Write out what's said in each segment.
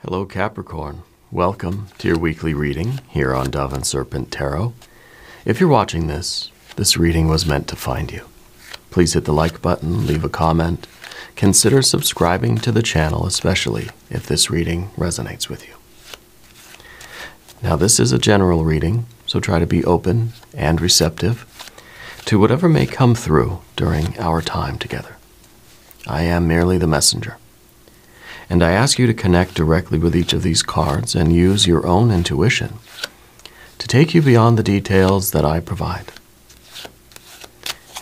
Hello Capricorn, welcome to your weekly reading here on Dove and Serpent Tarot. If you're watching this reading was meant to find you. Please hit the like button, leave a comment, consider subscribing to the channel, especially if this reading resonates with you. Now this is a general reading, so try to be open and receptive to whatever may come through during our time together. I am merely the messenger. And I ask you to connect directly with each of these cards and use your own intuition to take you beyond the details that I provide.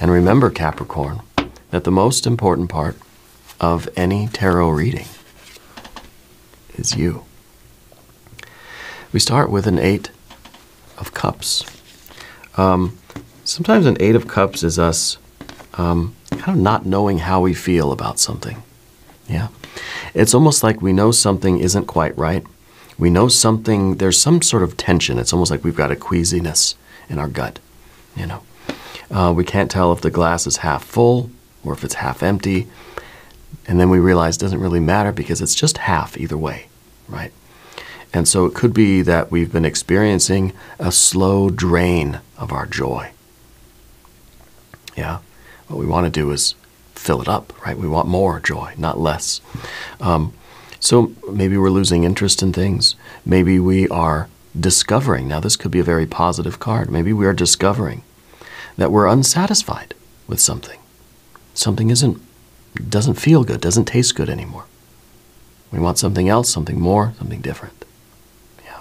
And remember, Capricorn, that the most important part of any tarot reading is you. We start with an 8 of Cups. Sometimes an 8 of Cups is us kind of not knowing how we feel about something. Yeah. It's almost like we know something isn't quite right. We know something, there's some sort of tension. It's almost like we've got a queasiness in our gut, you know. We can't tell if the glass is half full or if it's half empty. And then we realize it doesn't really matter because it's just half either way, right? And so it could be that we've been experiencing a slow drain of our joy. Yeah. What we want to do is fill it up, right? We want more joy, not less. So maybe we're losing interest in things. Maybe we are discovering, now this could be a very positive card, maybe we are discovering that we're unsatisfied with something. Something doesn't feel good, doesn't taste good anymore. We want something else, something more, something different. Yeah.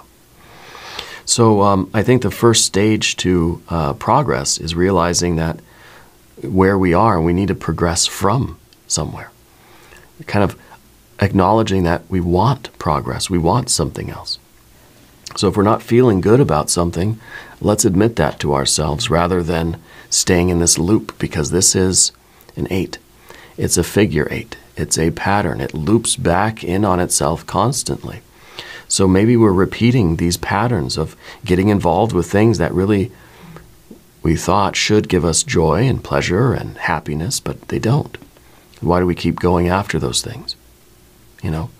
So I think the first stage to progress is realizing that where we are, we need to progress from somewhere. Kind of acknowledging that we want progress, we want something else. So if we're not feeling good about something, let's admit that to ourselves rather than staying in this loop, because this is an 8. It's a figure 8. It's a pattern. It loops back in on itself constantly. So maybe we're repeating these patterns of getting involved with things that really we thought should give us joy and pleasure and happiness, but they don't. Why do we keep going after those things? You know?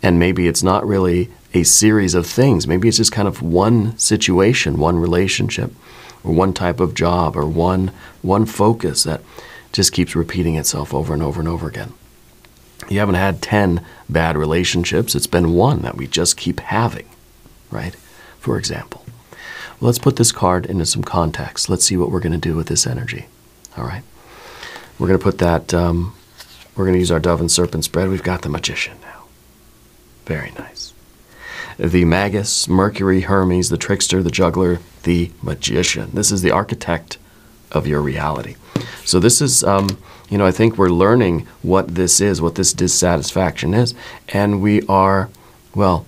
And maybe it's not really a series of things. Maybe it's just kind of one situation, one relationship, or one type of job, or one focus that just keeps repeating itself over and over and over again. You haven't had 10 bad relationships. It's been one that we just keep having, right? For example. Well, let's put this card into some context. Let's see what we're going to do with this energy. All right. We're going to put that, we're going to use our Dove and Serpent spread. We've got the Magician now. Very nice. The Magus, Mercury, Hermes, the Trickster, the Juggler, the Magician. This is the architect of your reality. So this is, you know, I think we're learning what this is, what this dissatisfaction is. And we are, well,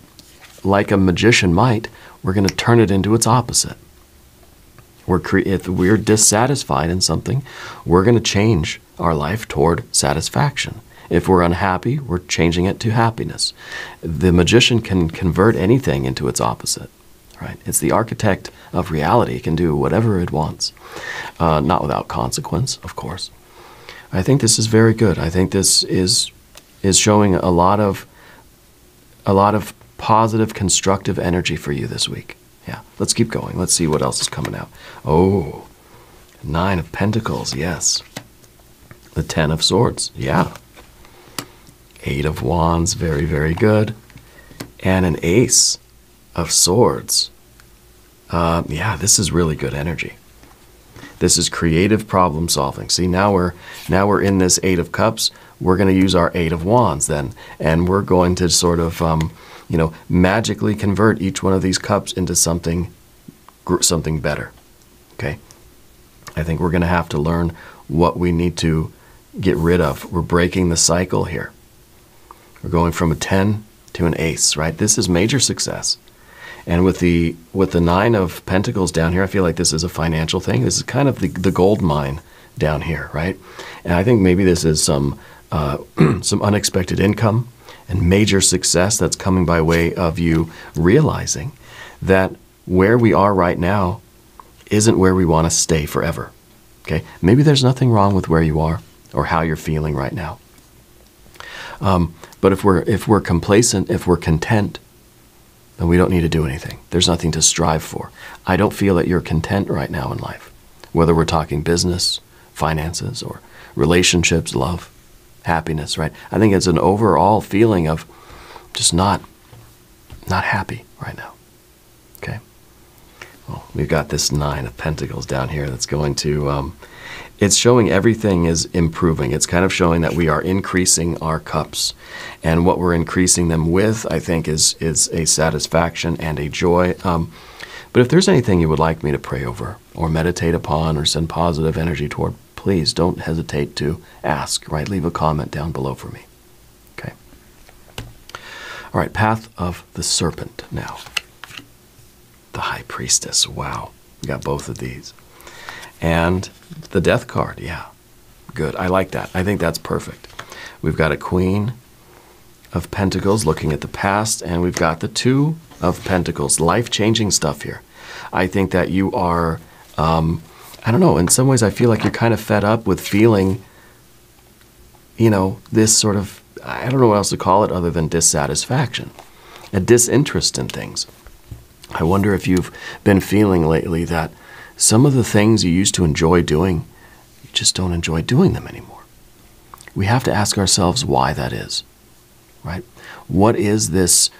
like a magician might, we're going to turn it into its opposite. If we're dissatisfied in something, we're going to change our life toward satisfaction. If we're unhappy, we're changing it to happiness. The magician can convert anything into its opposite, right? It's the architect of reality. It can do whatever it wants, not without consequence, of course. I think this is very good. I think this is showing a lot of positive, constructive energy for you this week. Yeah, let's keep going. Let's see what else is coming out. Oh, 9 of Pentacles, yes. The 10 of Swords, yeah. 8 of Wands, very, very good. And an Ace of Swords. Yeah, this is really good energy. This is creative problem solving. See, now we're in this 8 of Cups. We're going to use our 8 of Wands then, and we're going to sort of you know, magically convert each one of these cups into something better. Okay? I think we're going to have to learn what we need to get rid of. We're breaking the cycle here. We're going from a 10 to an ace, right? This is major success. And with the 9 of Pentacles down here, I feel like this is a financial thing. This is kind of the gold mine down here, right? And I think maybe this is some unexpected income and major success that's coming by way of you realizing that where we are right now isn't where we want to stay forever. Okay? Maybe there's nothing wrong with where you are or how you're feeling right now. But if we're complacent, if we're content, then we don't need to do anything. There's nothing to strive for. I don't feel that you're content right now in life, whether we're talking business, finances, or relationships, love, happiness, right? I think it's an overall feeling of just not happy right now. Okay? Well, we've got this 9 of Pentacles down here that's going to, it's showing everything is improving. It's kind of showing that we are increasing our cups. And what we're increasing them with, I think, is a satisfaction and a joy. But if there's anything you would like me to pray over or meditate upon or send positive energy toward, please don't hesitate to ask, right? Leave a comment down below for me. Okay. All right, Path of the Serpent now. The High Priestess. Wow. We got both of these. And the Death card. Yeah. Good. I like that. I think that's perfect. We've got a Queen of Pentacles looking at the past, and we've got the 2 of Pentacles. Life-changing stuff here. I think that you are, I don't know, in some ways I feel like you're kind of fed up with feeling, you know, this sort of, I don't know what else to call it other than dissatisfaction, a disinterest in things. I wonder if you've been feeling lately that some of the things you used to enjoy doing, you just don't enjoy doing them anymore. We have to ask ourselves why that is, right? What is this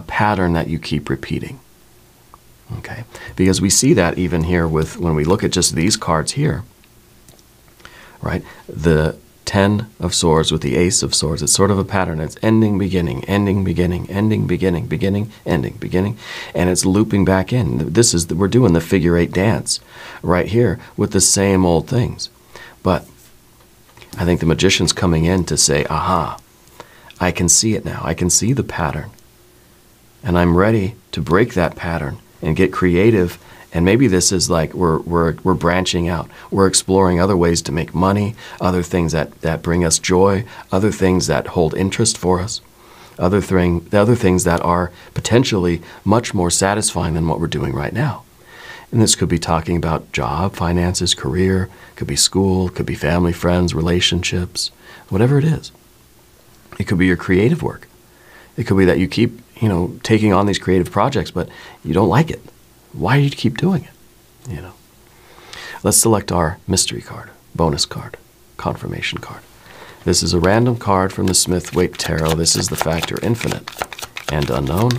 pattern that you keep repeating? Okay, because we see that even here with, when we look at just these cards here, right? The 10 of Swords with the Ace of Swords, it's sort of a pattern. It's ending, beginning, ending, beginning, ending, beginning, beginning, ending, beginning, and it's looping back in. This is, we're doing the figure 8 dance right here with the same old things. But I think the Magician's coming in to say, aha, I can see it now. I can see the pattern. And I'm ready to break that pattern and get creative. And maybe this is like we're branching out. We're exploring other ways to make money, other things that bring us joy, other things that hold interest for us, the other things that are potentially much more satisfying than what we're doing right now. And this could be talking about job, finances, career, could be school, could be family, friends, relationships, whatever it is. It could be your creative work. It could be that you keep, you know, taking on these creative projects, but you don't like it. Why do you keep doing it? You know. Let's select our mystery card, bonus card, confirmation card. This is a random card from the Smith-Waite Tarot. This is the factor infinite and unknown.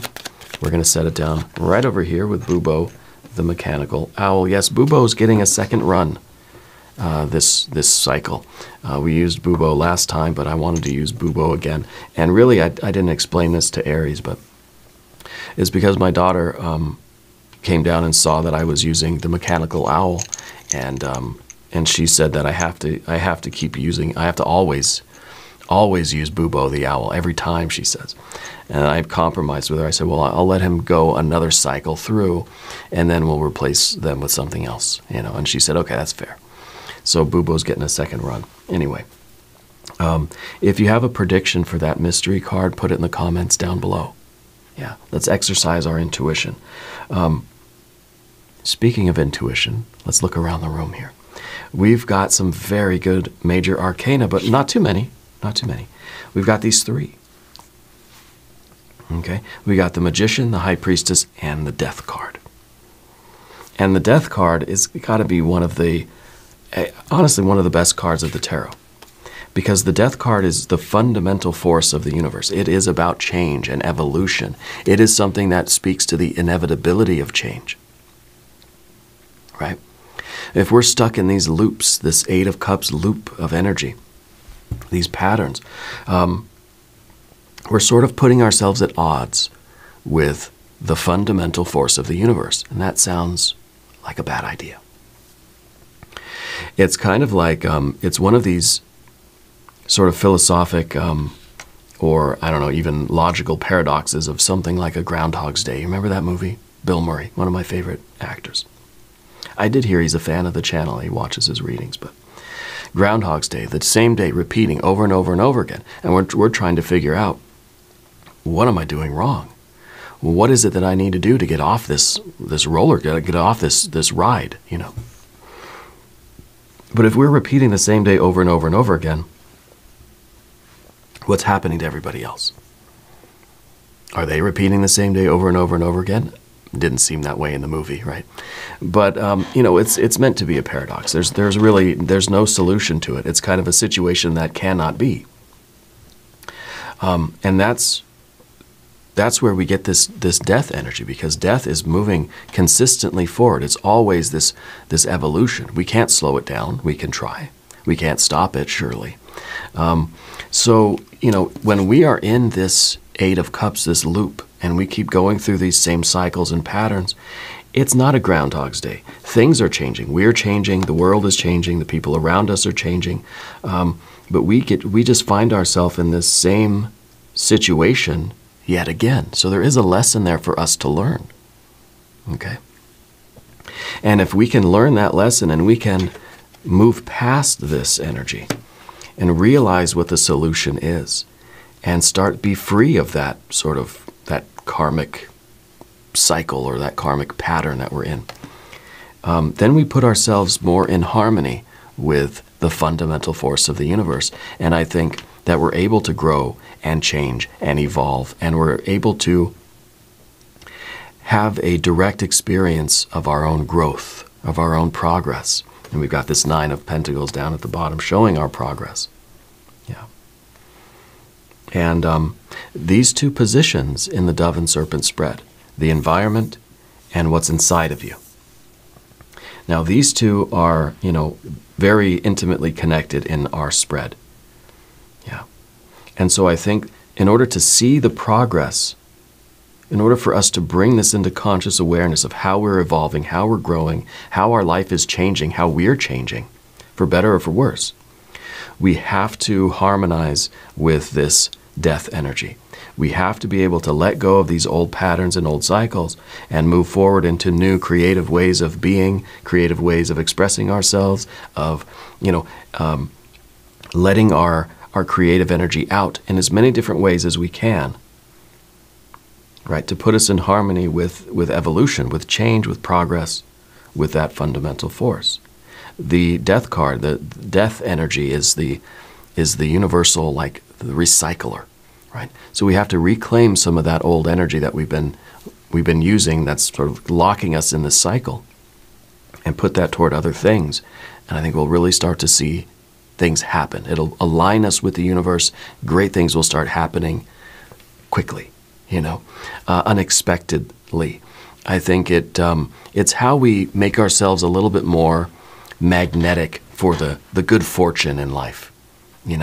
We're going to set it down right over here with Bubo, the mechanical owl. Yes, Bubo's getting a second run this cycle. We used Bubo last time, but I wanted to use Bubo again. And really, I didn't explain this to Aries, but it's because my daughter came down and saw that I was using the mechanical owl, and she said that I have to keep using. I have to always use Bubo the owl every time, she says. And I compromised with her. I said, well, I'll let him go another cycle through, and then we'll replace them with something else, you know. And she said, okay, that's fair. So Bubo's getting a second run. Anyway, if you have a prediction for that mystery card, put it in the comments down below. Yeah, let's exercise our intuition. Speaking of intuition, let's look around the room here. We've got some very good major arcana, but not too many. Not too many. We've got these 3. Okay, we got the Magician, the High Priestess, and the Death card. And the Death card is got to be one of the, honestly, one of the best cards of the tarot. Because the Death card is the fundamental force of the universe. It is about change and evolution. It is something that speaks to the inevitability of change. Right? If we're stuck in these loops, this 8 of Cups loop of energy, these patterns, we're sort of putting ourselves at odds with the fundamental force of the universe. And that sounds like a bad idea. It's kind of like, it's one of these sort of philosophic or, I don't know, even logical paradoxes of something like a Groundhog's Day. You remember that movie? Bill Murray, one of my favorite actors. I did hear he's a fan of the channel. He watches his readings, but Groundhog's Day, the same day repeating over and over and over again. And we're trying to figure out, what am I doing wrong? Well, what is it that I need to do to get off this roller, get off this ride, you know? But if we're repeating the same day over and over and over again, what's happening to everybody else? Are they repeating the same day over and over and over again? Didn't seem that way in the movie, right? But it's meant to be a paradox. There's no solution to it. It's kind of a situation that cannot be, and that's where we get this death energy, because death is moving consistently forward. It's always this evolution. We can't slow it down. We can try. We can't stop it, surely. So when we are in this Eight of Cups, this loop, and we keep going through these same cycles and patterns, it's not a Groundhog's Day. Things are changing. We're changing. The world is changing. The people around us are changing. But we just find ourselves in this same situation yet again. So there is a lesson there for us to learn. Okay? And if we can learn that lesson and we can move past this energy and realize what the solution is, and be free of that that karmic cycle or that karmic pattern that we're in, then we put ourselves more in harmony with the fundamental force of the universe. And I think that we're able to grow and change and evolve, and we're able to have a direct experience of our own growth, of our own progress. And we've got this Nine of Pentacles down at the bottom showing our progress. Yeah. And these two positions in the Dove and Serpent spread, the environment and what's inside of you. Now these two are, very intimately connected in our spread. Yeah. And so I think in order to see the progress, in order for us to bring this into conscious awareness of how we're evolving, how we're growing, how our life is changing, how we're changing, for better or for worse, we have to harmonize with this death energy. We have to be able to let go of these old patterns and old cycles and move forward into new creative ways of being, creative ways of expressing ourselves, of, letting our creative energy out in as many different ways as we can, right? To put us in harmony with evolution, with change, with progress, with that fundamental force. The death card, the death energy is the universal, like the recycler, right? So we have to reclaim some of that old energy that we've been using, that's sort of locking us in this cycle, and put that toward other things. And I think we'll really start to see things happen. It'll align us with the universe. Great things will start happening quickly, unexpectedly. I think it's how we make ourselves a little bit more magnetic for the good fortune in life. We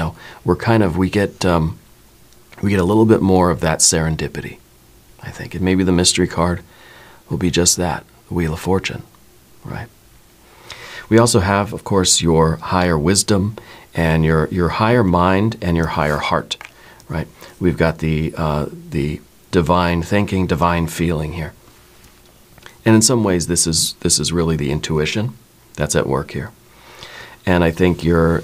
get a little bit more of that serendipity, I think. And maybe the mystery card will be just that, the Wheel of Fortune, right? We also have, of course, your higher wisdom and your higher mind and your higher heart, right? We've got the divine thinking, divine feeling here. And in some ways, this is really the intuition that's at work here. And I think you're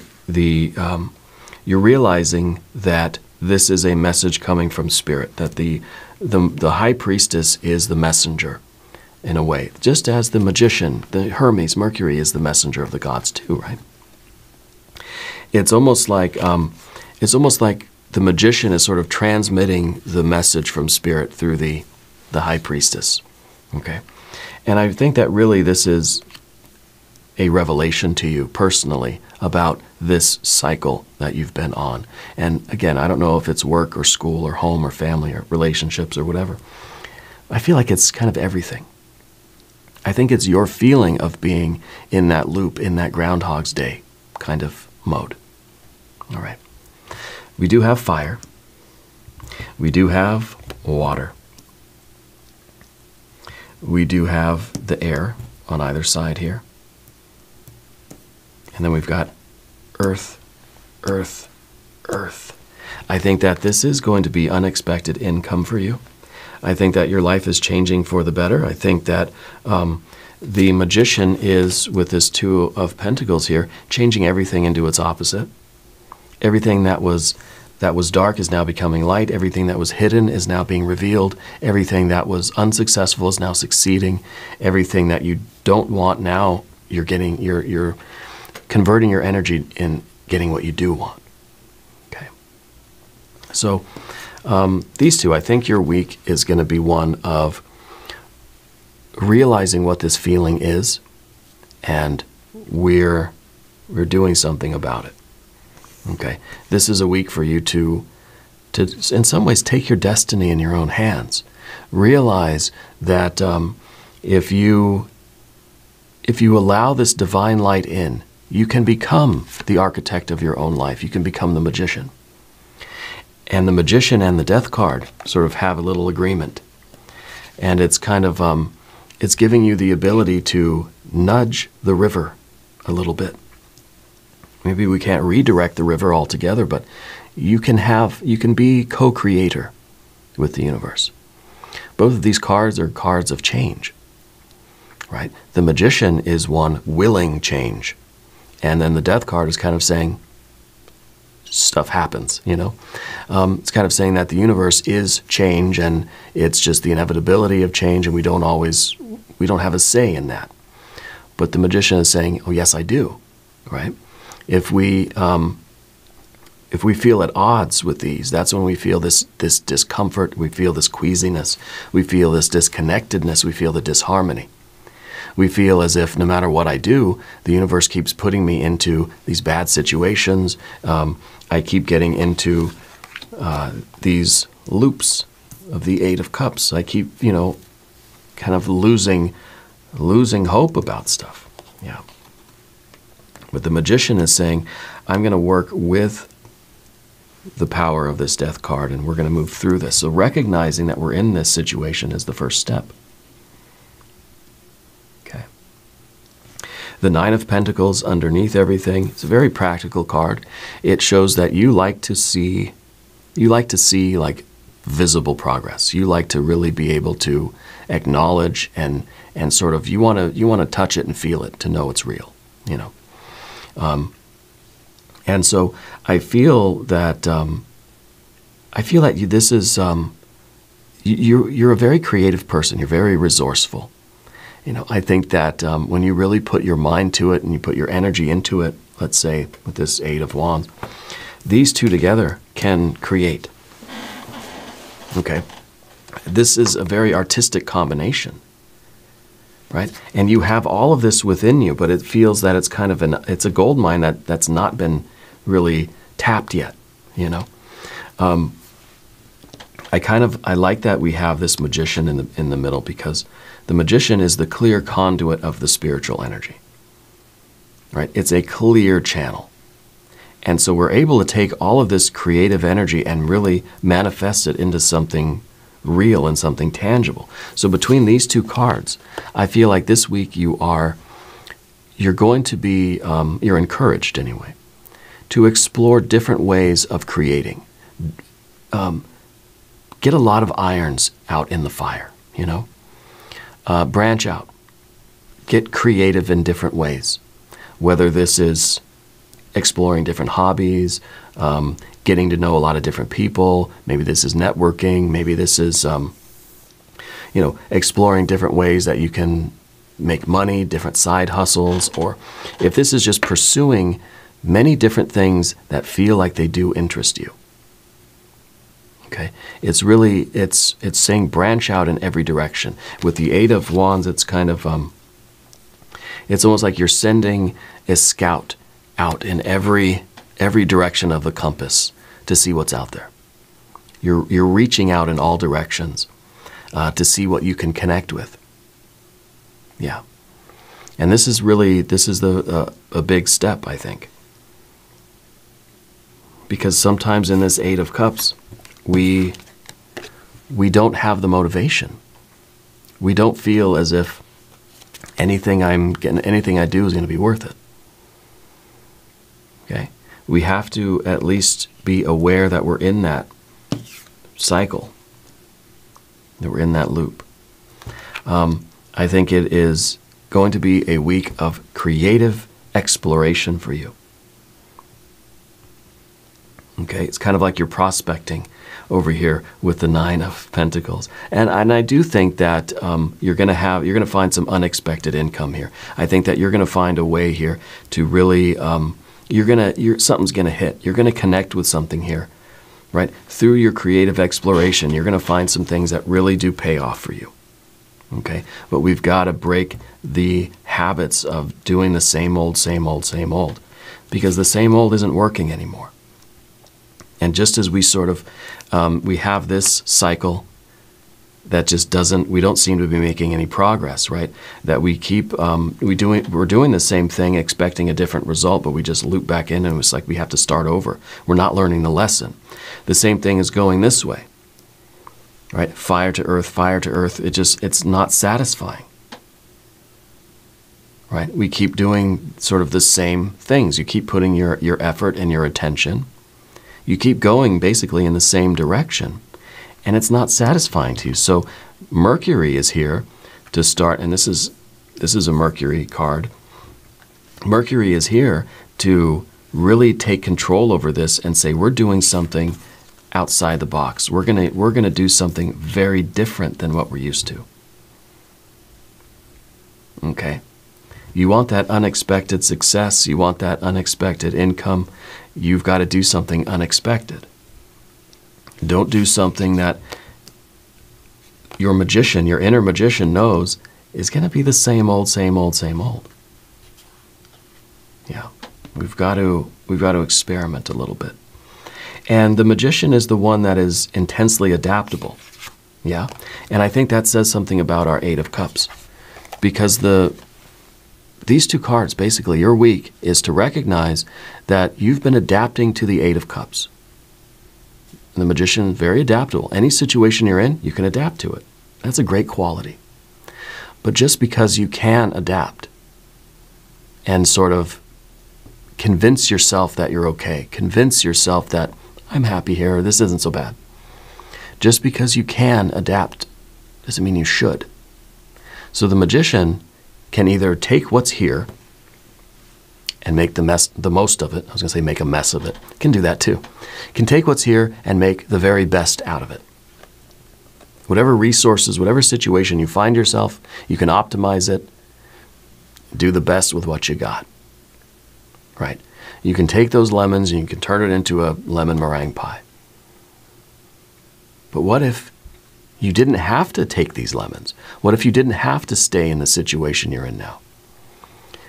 realizing that this is a message coming from Spirit, that the High Priestess is the messenger, in a way, just as the magician, the Hermes, Mercury, is the messenger of the gods too, right? It's almost like the magician is sort of transmitting the message from Spirit through the High Priestess. Okay, and I think that really this is a revelation to you personally about this cycle that you've been on. And again, I don't know if it's work or school or home or family or relationships or whatever. I feel like it's kind of everything. I think it's your feeling of being in that loop, in that Groundhog's Day kind of mode. All right. We do have fire. We do have water. We do have the air on either side here. And then we've got earth, earth, earth. I think that this is going to be unexpected income for you. I think that your life is changing for the better. I think that the magician is, with this Two of Pentacles here, changing everything into its opposite. Everything that was dark is now becoming light. Everything that was hidden is now being revealed. Everything that was unsuccessful is now succeeding. Everything that you don't want now, you're converting your energy in getting what you do want. Okay. So these two, I think your week is going to be one of realizing what this feeling is, and we're doing something about it. Okay, this is a week for you to in some ways take your destiny in your own hands. Realize that if you allow this divine light in, you can become the architect of your own life. You can become the magician. And the magician and the death card sort of have a little agreement. And it's kind of, it's giving you the ability to nudge the river a little bit. Maybe we can't redirect the river altogether, but you can be co-creator with the universe. Both of these cards are cards of change, right? The magician is one willing change. And then the death card is kind of saying, stuff happens, you know? It's kind of saying that the universe is change, and it's just the inevitability of change, and we don't have a say in that. But the magician is saying, oh yes, I do, right? If we feel at odds with these, that's when we feel this discomfort, we feel this queasiness, we feel this disconnectedness, we feel the disharmony. We feel as if no matter what I do, the universe keeps putting me into these bad situations. I keep getting into these loops of the Eight of Cups. I keep, kind of losing hope about stuff. Yeah. But the magician is saying, I'm going to work with the power of this death card, and we're going to move through this. So recognizing that we're in this situation is the first step. Okay. The Nine of Pentacles underneath everything. It's a very practical card. It shows that you like to see like visible progress. You like to really be able to acknowledge and sort of you want to touch it and feel it to know it's real, and so I feel that this is you're a very creative person. You're very resourceful. I think that when you really put your mind to it and you put your energy into it, let's say with this Eight of Wands, these two together can create. Okay, this is a very artistic combination, right? And you have all of this within you, but it feels that it's kind of it's a gold mine that's not been really tapped yet, I like that we have this magician in the middle, because the magician is the clear conduit of the spiritual energy, right? It's a clear channel. And so we're able to take all of this creative energy and really manifest it into something real and something tangible. So between these two cards, I feel like this week you're going to be, you're encouraged anyway, to explore different ways of creating. Get a lot of irons out in the fire, branch out. Get creative in different ways, whether this is exploring different hobbies, getting to know a lot of different people. Maybe this is networking. Maybe this is, exploring different ways that you can make money, different side hustles, or if this is just pursuing many different things that feel like they do interest you. Okay, it's really, it's saying branch out in every direction. With the Eight of Wands, it's kind of, it's almost like you're sending a scout out in every direction of the compass to see what's out there. You're reaching out in all directions to see what you can connect with. Yeah, and this is a big step, I think, because sometimes in this Eight of Cups, we don't have the motivation. We don't feel as if anything I do is going to be worth it. Okay, we have to at least be aware that we're in that cycle, that we're in that loop. I think it is going to be a week of creative exploration for you. Okay, it's kind of like you're prospecting over here with the Nine of Pentacles, and I do think that you're going to find some unexpected income here. I think that you're going to find a way here to really something's going to hit. You're going to connect with something here, right? Through your creative exploration, you're going to find some things that really do pay off for you. Okay? But we've got to break the habits of doing the same old, same old, same old, because the same old isn't working anymore. And just as we sort of, we have this cycle that just doesn't, we don't seem to be making any progress, right? That we keep, we're doing the same thing expecting a different result, but we just loop back in and it's like we have to start over. We're not learning the lesson. The same thing is going this way, right? Fire to earth, fire to earth. It's not satisfying, right? We keep doing sort of the same things. You keep putting your effort and your attention. You keep going basically in the same direction, and it's not satisfying to you. So Mercury is here to start, and this is a Mercury card. Mercury is here to really take control over this and say, we're doing something outside the box. We're gonna do something very different than what we're used to. Okay? You want that unexpected success, you want that unexpected income, you've got to do something unexpected. Don't do something that your magician, your inner magician knows is going to be the same old, same old, same old. Yeah, we've got to experiment a little bit. And the magician is the one that is intensely adaptable. Yeah, and I think that says something about our Eight of Cups, because these two cards, basically, your week is to recognize that you've been adapting to the Eight of Cups. And the magician, very adaptable. Any situation you're in, you can adapt to it. That's a great quality. But just because you can adapt and sort of convince yourself that you're okay, convince yourself that I'm happy here, this isn't so bad. Just because you can adapt doesn't mean you should. So the magician can either take what's here and make the most of it. I was going to say make a mess of it. Can do that too. Can take what's here and make the very best out of it. Whatever resources, whatever situation you find yourself, you can optimize it. Do the best with what you got. Right? You can take those lemons and you can turn it into a lemon meringue pie. But what if you didn't have to take these lemons? What if you didn't have to stay in the situation you're in now?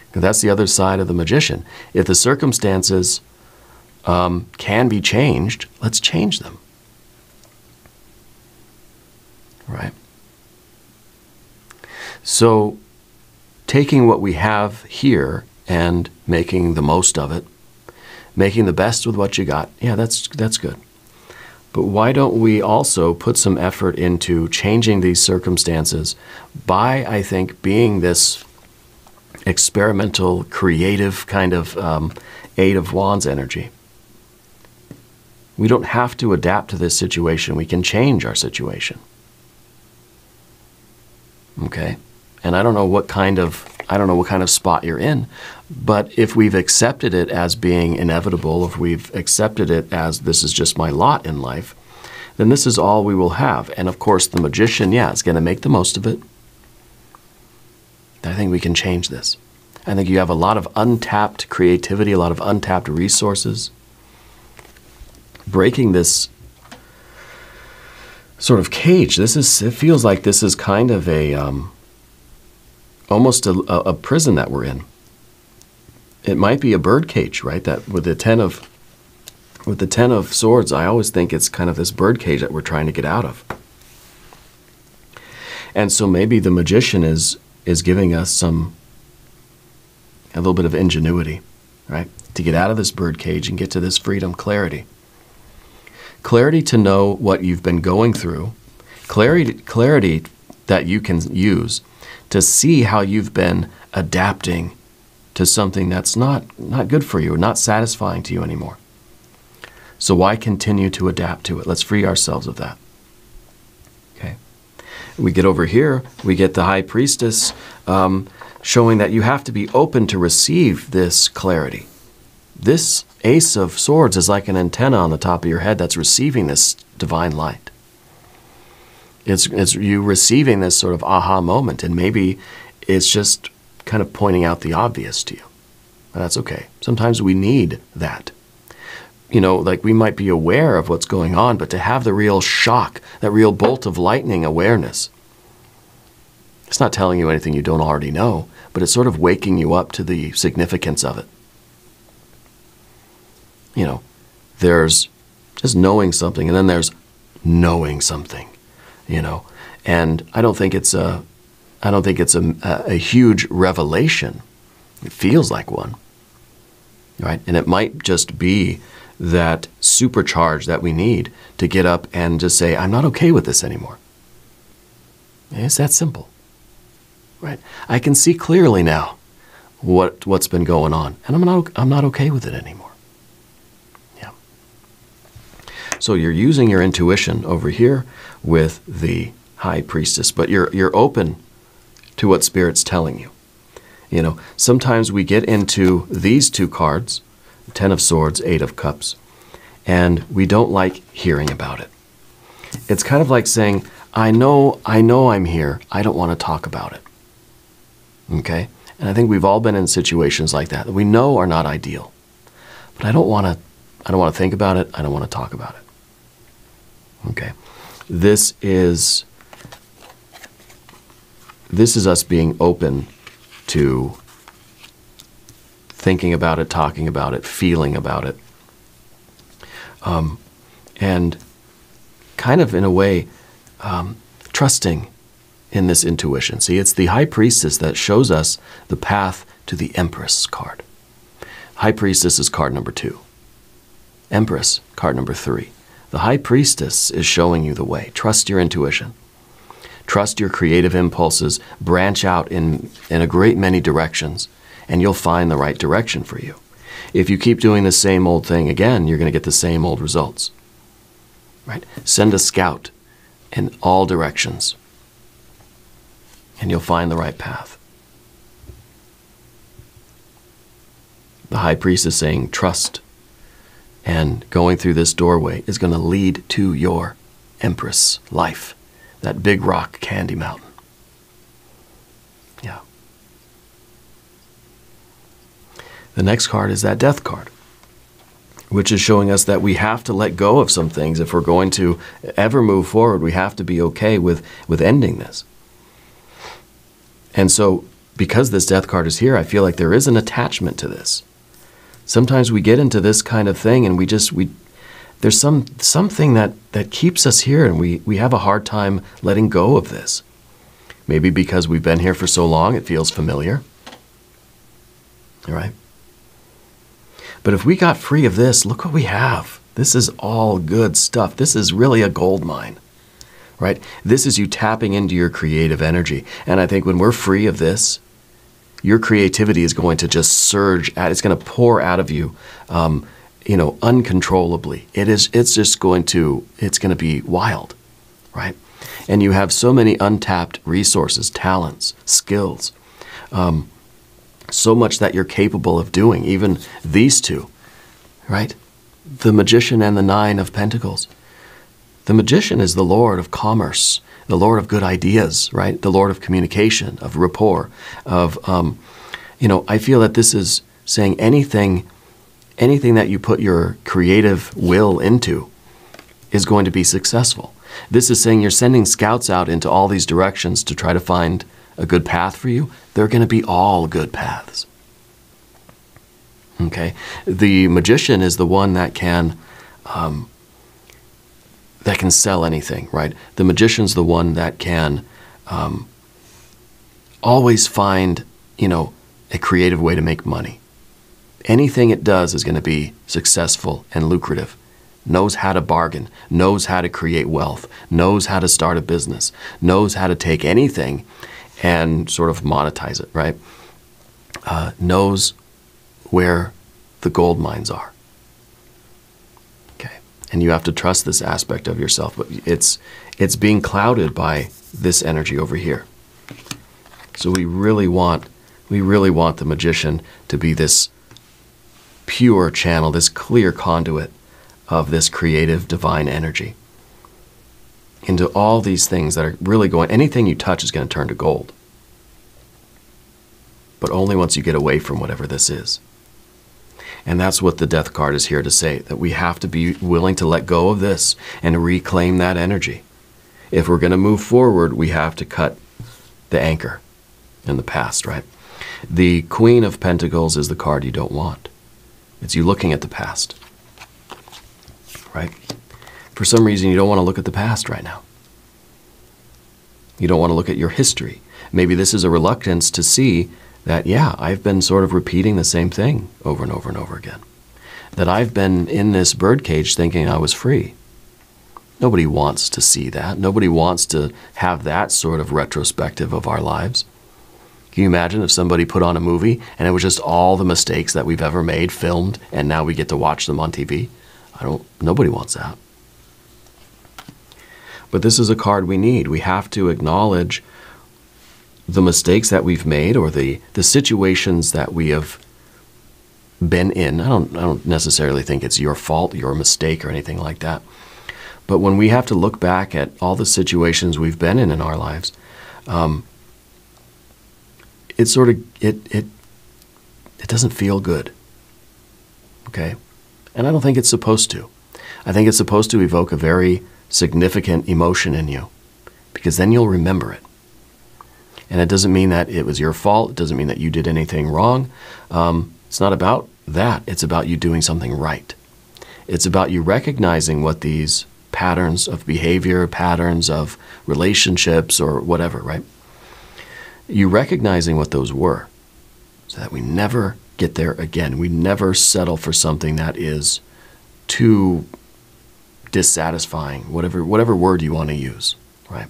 Because that's the other side of the magician. If the circumstances can be changed, let's change them. Right? So taking what we have here and making the most of it, making the best with what you got, yeah, that's good. But why don't we also put some effort into changing these circumstances by, I think, being this experimental, creative kind of Eight of Wands energy? We don't have to adapt to this situation. We can change our situation. Okay? And I don't know what kind of spot you're in, but if we've accepted it as being inevitable, if we've accepted it as this is just my lot in life, then this is all we will have. And of course, the magician, yeah, is going to make the most of it. I think we can change this. I think you have a lot of untapped creativity, a lot of untapped resources. Breaking this sort of cage, it feels like this is kind of almost a prison that we're in. It might be a bird cage, right? That with the Ten of Swords, I always think it's kind of this bird cage that we're trying to get out of. And so maybe the magician is giving us a little bit of ingenuity, right? To get out of this bird cage and get to this freedom, clarity. Clarity to know what you've been going through. Clarity that you can use to see how you've been adapting to something that's not good for you, not satisfying to you anymore. So why continue to adapt to it? Let's free ourselves of that. Okay. We get over here, we get the High Priestess showing that you have to be open to receive this clarity. This Ace of Swords is like an antenna on the top of your head that's receiving this divine light. It's you receiving this sort of aha moment, and maybe it's just kind of pointing out the obvious to you. And that's okay. Sometimes we need that. like we might be aware of what's going on, but to have the real shock, that real bolt of lightning awareness, it's not telling you anything you don't already know, but it's sort of waking you up to the significance of it. There's just knowing something, and then there's knowing something, and I don't think it's a huge revelation. It feels like one, right? And it might just be that supercharge that we need to get up and just say, I'm not okay with this anymore. It's that simple, right? I can see clearly now what's been going on, and I'm not okay with it anymore. Yeah. So you're using your intuition over here with the High Priestess, but you're open to what Spirit's telling you. Sometimes we get into these two cards, 10 of Swords, 8 of Cups, and we don't like hearing about it. It's kind of like saying, I know I'm here. I don't want to talk about it. Okay? And I think we've all been in situations like that we know are not ideal. But I don't want to think about it. I don't want to talk about it. Okay? This is us being open to thinking about it, talking about it, feeling about it. And kind of in a way, trusting in this intuition. See, it's the High Priestess that shows us the path to the Empress card. High Priestess is card number 2. Empress, card number 3. The High Priestess is showing you the way. Trust your intuition. Trust your creative impulses. Branch out in a great many directions, and you'll find the right direction for you. If you keep doing the same old thing again, you're going to get the same old results. Right? Send a scout in all directions, and you'll find the right path. The High Priestess is saying, trust, and going through this doorway is going to lead to your Empress life, that big rock candy mountain. Yeah. The next card is that Death card, which is showing us that we have to let go of some things. If we're going to ever move forward, we have to be okay with ending this. And so, because this Death card is here, I feel like there is an attachment to this. Sometimes we get into this kind of thing and there's something that keeps us here, and we have a hard time letting go of this. Maybe because we've been here for so long, it feels familiar. All right? But if we got free of this, look what we have. This is all good stuff. This is really a gold mine, right? This is you tapping into your creative energy. And I think when we're free of this, your creativity is going to just surge out. It's going to pour out of you, uncontrollably. It's going to be wild, right? And you have so many untapped resources, talents, skills, so much that you're capable of doing, even these two, right? The Magician and the 9 of Pentacles. The Magician is the Lord of commerce, the Lord of good ideas, right? The Lord of communication, of rapport, of, I feel that this is saying anything that you put your creative will into is going to be successful. This is saying you're sending scouts out into all these directions to try to find a good path for you. They're going to be all good paths. Okay? The Magician is the one that can sell anything, right? The Magician's the one that can always find, a creative way to make money. Anything it does is going to be successful and lucrative. Knows how to bargain, knows how to create wealth, knows how to start a business, knows how to take anything and sort of monetize it, right? Knows where the gold mines are. Okay, and you have to trust this aspect of yourself, but it's being clouded by this energy over here. So we really want the Magician to be this pure channel, this clear conduit of this creative divine energy into all these things that are really going, anything you touch is going to turn to gold. But only once you get away from whatever this is. And that's what the Death card is here to say, that we have to be willing to let go of this and reclaim that energy. If we're going to move forward, we have to cut the anchor in the past, right? The Queen of Pentacles is the card you don't want. It's you looking at the past, right? For some reason, you don't want to look at the past right now. You don't want to look at your history. Maybe this is a reluctance to see that, yeah, I've been sort of repeating the same thing over and over and over again. That I've been in this birdcage thinking I was free. Nobody wants to see that. Nobody wants to have that sort of retrospective of our lives. Can you imagine if somebody put on a movie and it was just all the mistakes that we've ever made filmed and now we get to watch them on TV? Nobody wants that. But this is a card we need. We have to acknowledge the mistakes that we've made or the situations that we have been in. I don't necessarily think it's your fault, your mistake, or anything like that. But when we have to look back at all the situations we've been in our lives, it doesn't feel good. Okay? And I don't think it's supposed to. I think it's supposed to evoke a very significant emotion in you, because then you'll remember it. And it doesn't mean that it was your fault. It doesn't mean that you did anything wrong. It's not about that. It's about you doing something right. It's about you recognizing what these patterns of behavior, patterns of relationships, or whatever, right? You recognizing what those were so that we never get there again. We never settle for something that is too dissatisfying, whatever word you want to use, right?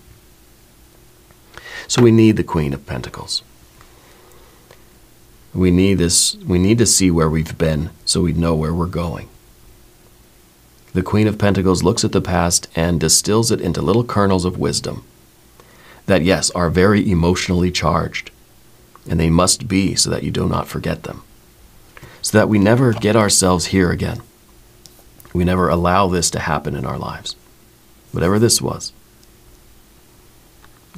So we need the Queen of Pentacles. We need this. We need to see where we've been so we know where we're going. The Queen of Pentacles looks at the past and distills it into little kernels of wisdom that, yes, are very emotionally charged, and they must be so that you do not forget them, so that we never get ourselves here again. We never allow this to happen in our lives, whatever this was.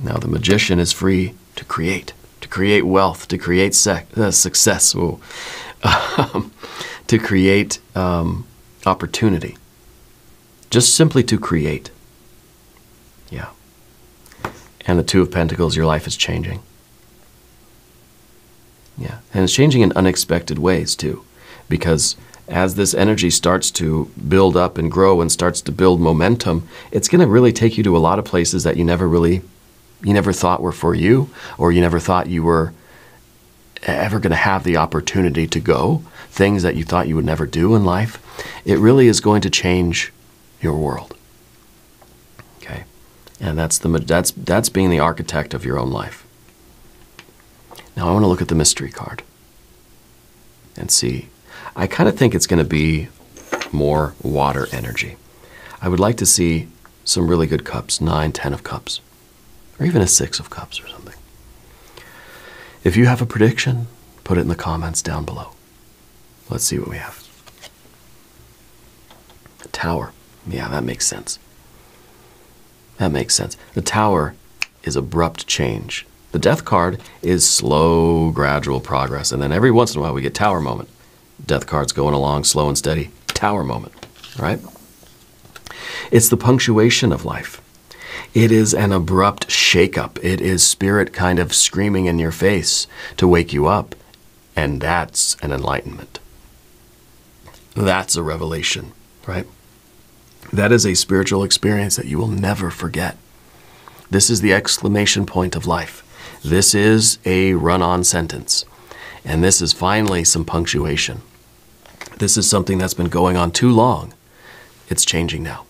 Now the magician is free to create wealth, to create success, to create opportunity, just simply to create. Yeah. And the Two of Pentacles, your life is changing. Yeah, and it's changing in unexpected ways too, because as this energy starts to build up and grow and starts to build momentum, it's going to really take you to a lot of places that you never thought were for you, or you never thought you were ever going to have the opportunity to go, things that you thought you would never do in life. It really is going to change your world. Okay? And that's being the architect of your own life. Now I want to look at the mystery card and see. I kind of think it's going to be more water energy. I would like to see some really good cups, 9, 10 of cups, or even a 6 of cups or something. If you have a prediction, put it in the comments down below. Let's see what we have. A Tower. Yeah, that makes sense. That makes sense. The Tower is abrupt change. The Death card is slow, gradual progress. And then every once in a while we get Tower moment. Death card's going along slow and steady. Tower moment, right? It's the punctuation of life. It is an abrupt shakeup. It is spirit kind of screaming in your face to wake you up. And that's an enlightenment. That's a revelation, right? That is a spiritual experience that you will never forget. This is the exclamation point of life. This is a run-on sentence. And this is finally some punctuation. This is something that's been going on too long. It's changing now.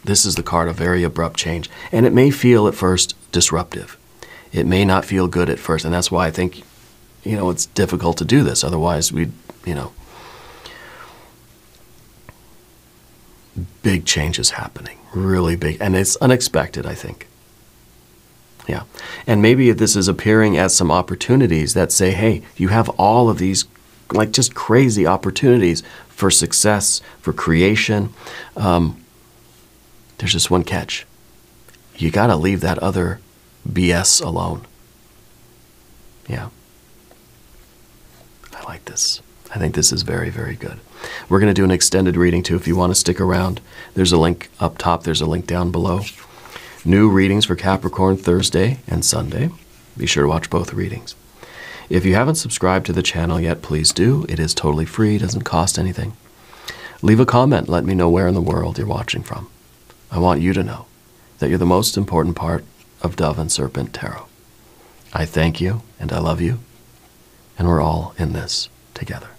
This is the card of very abrupt change. And it may feel at first disruptive. It may not feel good at first. And that's why I think, it's difficult to do this. Otherwise, we'd, big changes happening. Really big. And it's unexpected, I think. Yeah. And maybe this is appearing as some opportunities that say, hey, you have all of these like just crazy opportunities for success, for creation. There's just one catch. You got to leave that other BS alone. Yeah. I like this. I think this is very, very good. We're going to do an extended reading too. If you want to stick around, there's a link up top. There's a link down below. New readings for Capricorn Thursday and Sunday. Be sure to watch both readings. If you haven't subscribed to the channel yet, please do. It is totally free. It doesn't cost anything. Leave a comment. Let me know where in the world you're watching from. I want you to know that you're the most important part of Dove and Serpent Tarot. I thank you and I love you, and we're all in this together.